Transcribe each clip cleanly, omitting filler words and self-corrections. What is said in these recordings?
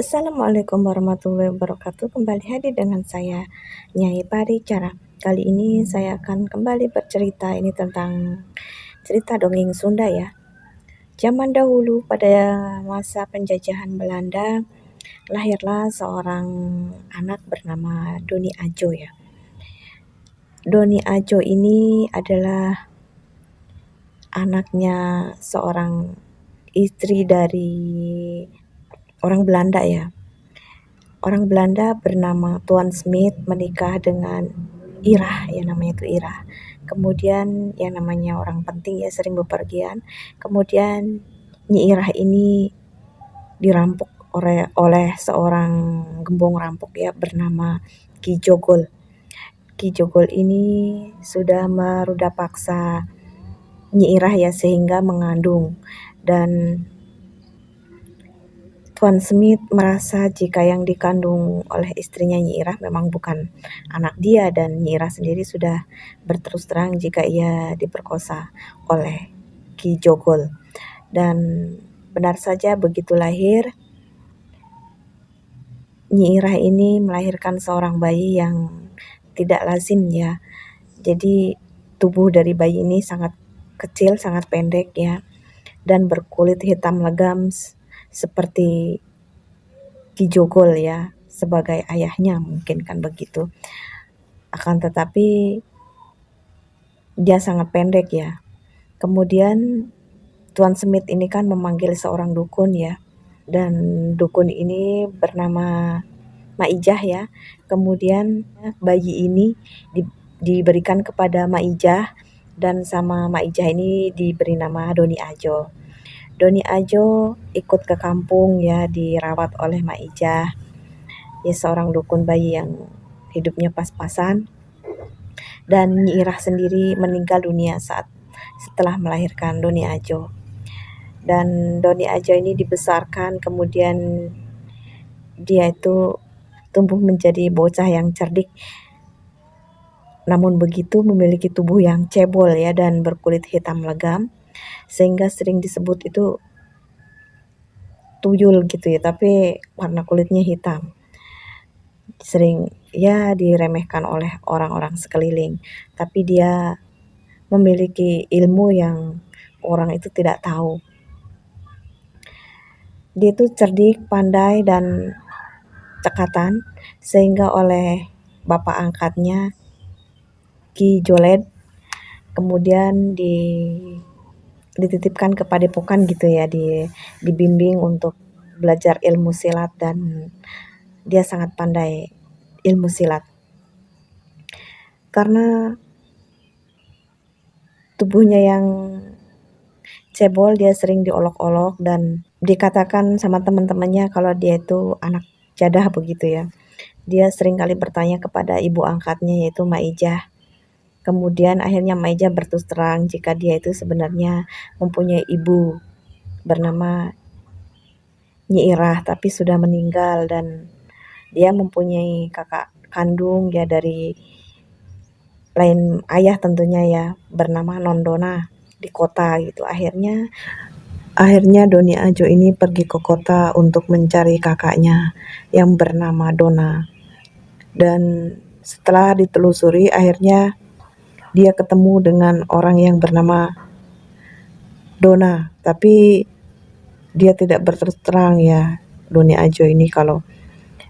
Assalamualaikum warahmatullahi wabarakatuh. Kembali hadir dengan saya, Nyai Paricara. Kali ini saya akan kembali bercerita ini tentang cerita dongeng Sunda ya. Zaman dahulu pada masa penjajahan Belanda, lahirlah seorang anak bernama Doni Ajo ya. Doni Ajo ini adalah anaknya seorang istri dari orang Belanda ya. Orang Belanda bernama Tuan Smith menikah dengan Irah, ya namanya itu Irah. Kemudian yang namanya orang penting ya sering bepergian. Kemudian Nyi Irah ini dirampok oleh seorang gembong rampok ya bernama Ki Jogol. Ki Jogol ini sudah meruda paksa Nyi Irah ya sehingga mengandung, dan Tuan Smith merasa jika yang dikandung oleh istrinya Nyi Irah memang bukan anak dia, dan Nyi Irah sendiri sudah berterus terang jika ia diperkosa oleh Ki Jogol. Dan benar saja begitu lahir, Nyi Irah ini melahirkan seorang bayi yang tidak lazim ya. Jadi tubuh dari bayi ini sangat kecil, sangat pendek ya, dan berkulit hitam legam seperti Ki Jogol ya, sebagai ayahnya mungkin kan begitu. Akan tetapi dia sangat pendek ya. Kemudian Tuan Smith ini kan memanggil seorang dukun ya, dan dukun ini bernama Maijah ya. Kemudian bayi ini diberikan kepada Maijah, dan sama Maijah ini diberi nama Doni Ajo. Doni Ajo ikut ke kampung ya, dirawat oleh Maijah. Ya seorang dukun bayi yang hidupnya pas-pasan. Dan Nyi Irah sendiri meninggal dunia setelah melahirkan Doni Ajo. Dan Doni Ajo ini dibesarkan, kemudian dia itu tumbuh menjadi bocah yang cerdik. Namun begitu memiliki tubuh yang cebol ya dan berkulit hitam legam, sehingga sering disebut itu tuyul gitu ya, tapi warna kulitnya hitam. Sering ya diremehkan oleh orang-orang sekeliling, tapi dia memiliki ilmu yang orang itu tidak tahu. Dia itu cerdik, pandai, dan cekatan, sehingga oleh bapak angkatnya Ki Joled kemudian dititipkan ke padepokan gitu ya, dibimbing untuk belajar ilmu silat, dan dia sangat pandai ilmu silat. Karena tubuhnya yang cebol, dia sering diolok-olok dan dikatakan sama teman-temannya kalau dia itu anak jadah begitu ya. Dia sering kali bertanya kepada ibu angkatnya yaitu Maijah. Kemudian akhirnya Maijah berterus terang jika dia itu sebenarnya mempunyai ibu bernama Nyi Irah tapi sudah meninggal, dan dia mempunyai kakak kandung ya dari lain ayah tentunya ya, bernama Nondona di kota gitu. Akhirnya Doni Ajo ini pergi ke kota untuk mencari kakaknya yang bernama Dona. Dan setelah ditelusuri akhirnya dia ketemu dengan orang yang bernama Dona, tapi dia tidak berterus terang ya Doni Ajo ini kalau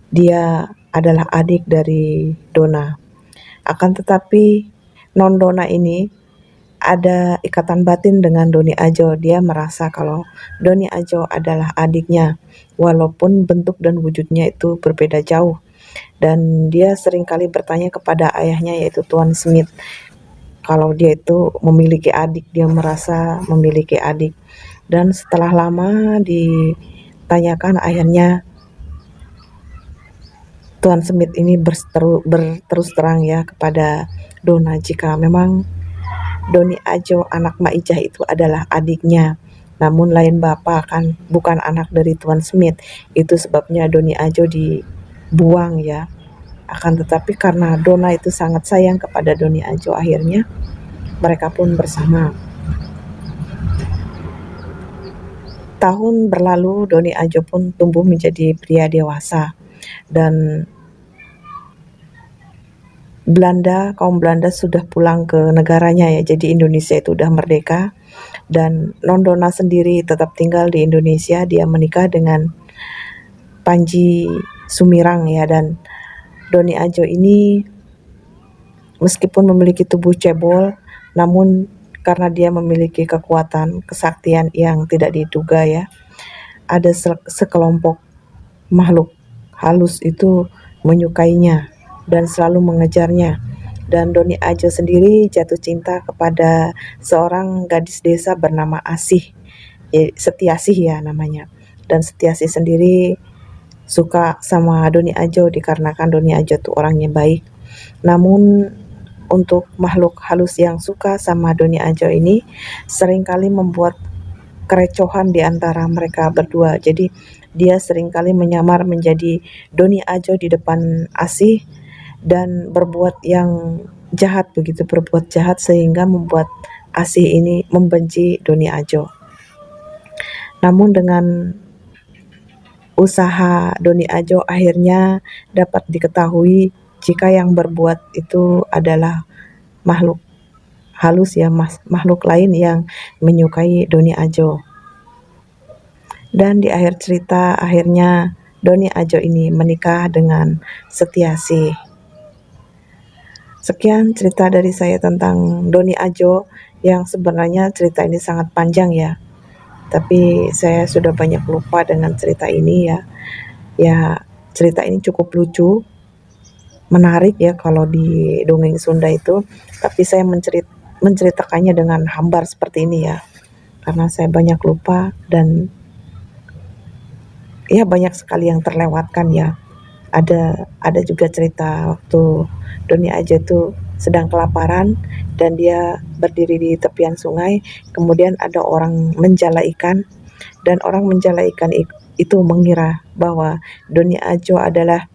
dia adalah adik dari Dona. Akan tetapi Non Dona ini ada ikatan batin dengan Doni Ajo. Dia merasa kalau Doni Ajo adalah adiknya, walaupun bentuk dan wujudnya itu berbeda jauh. Dan dia seringkali bertanya kepada ayahnya yaitu Tuan Smith kalau dia itu memiliki adik, dia merasa memiliki adik. Dan setelah lama ditanyakan, akhirnya Tuan Smith ini berterus terang ya kepada Dona jika memang Doni Ajo anak Maijah itu adalah adiknya, namun lain bapak, kan bukan anak dari Tuan Smith. Itu sebabnya Doni Ajo dibuang ya. Akan tetapi karena Dona itu sangat sayang kepada Doni Ajo, akhirnya mereka pun bersama. tahun berlalu, Doni Ajo pun tumbuh menjadi pria dewasa, dan kaum Belanda sudah pulang ke negaranya ya, jadi Indonesia itu udah merdeka, dan Nondona sendiri tetap tinggal di Indonesia. Dia menikah dengan Panji Sumirang ya, dan Doni Ajo ini meskipun memiliki tubuh cebol, namun karena dia memiliki kekuatan, kesaktian yang tidak diduga ya, ada sekelompok makhluk halus itu menyukainya dan selalu mengejarnya. Dan Doni Ajo sendiri jatuh cinta kepada seorang gadis desa bernama Asih, Setiasih ya namanya. Dan Setiasih sendiri suka sama Doni Ajo dikarenakan Doni Ajo tuh orangnya baik. Namun untuk makhluk halus yang suka sama Doni Ajo ini seringkali membuat kerecohan di antara mereka berdua. Jadi dia seringkali menyamar menjadi Doni Ajo di depan Asih dan berbuat jahat sehingga membuat Asih ini membenci Doni Ajo. Namun dengan usaha Doni Ajo akhirnya dapat diketahui jika yang berbuat itu adalah makhluk halus ya, makhluk lain yang menyukai Doni Ajo. Dan di akhir cerita akhirnya Doni Ajo ini menikah dengan Setiasih. Sekian cerita dari saya tentang Doni Ajo, yang sebenarnya cerita ini sangat panjang ya, tapi saya sudah banyak lupa dengan cerita ini ya. Ya, cerita ini cukup lucu, menarik ya kalau di dongeng Sunda itu, tapi saya menceritakannya dengan hambar seperti ini ya, karena saya banyak lupa dan ya banyak sekali yang terlewatkan ya. Ada juga cerita waktu Doni Ajo itu sedang kelaparan dan dia berdiri di tepian sungai, kemudian ada orang menjala ikan, dan orang menjala ikan itu mengira bahwa Doni Ajo adalah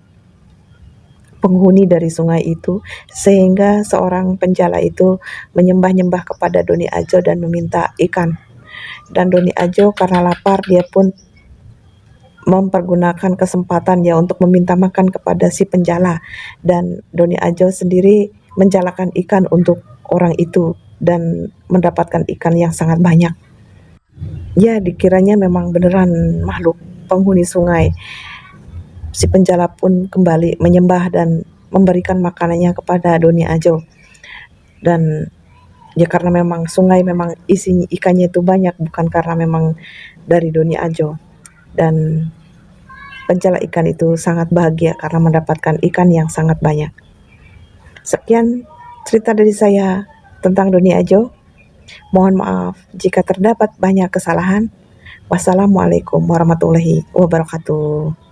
penghuni dari sungai itu, sehingga seorang penjala itu menyembah-nyembah kepada Doni Ajo dan meminta ikan. Dan Doni Ajo karena lapar, dia pun mempergunakan kesempatan ya untuk meminta makan kepada si penjala, dan Doni Ajo sendiri menjalakan ikan untuk orang itu dan mendapatkan ikan yang sangat banyak. Ya, dikiranya memang beneran makhluk penghuni sungai. Si penjala pun kembali menyembah dan memberikan makanannya kepada Doni Ajo. Dan ya karena memang sungai memang isi ikannya itu banyak, bukan karena memang dari Doni Ajo. Dan penjala ikan itu sangat bahagia karena mendapatkan ikan yang sangat banyak. Sekian cerita dari saya tentang Doni Ajo. Mohon maaf jika terdapat banyak kesalahan. Wassalamualaikum warahmatullahi wabarakatuh.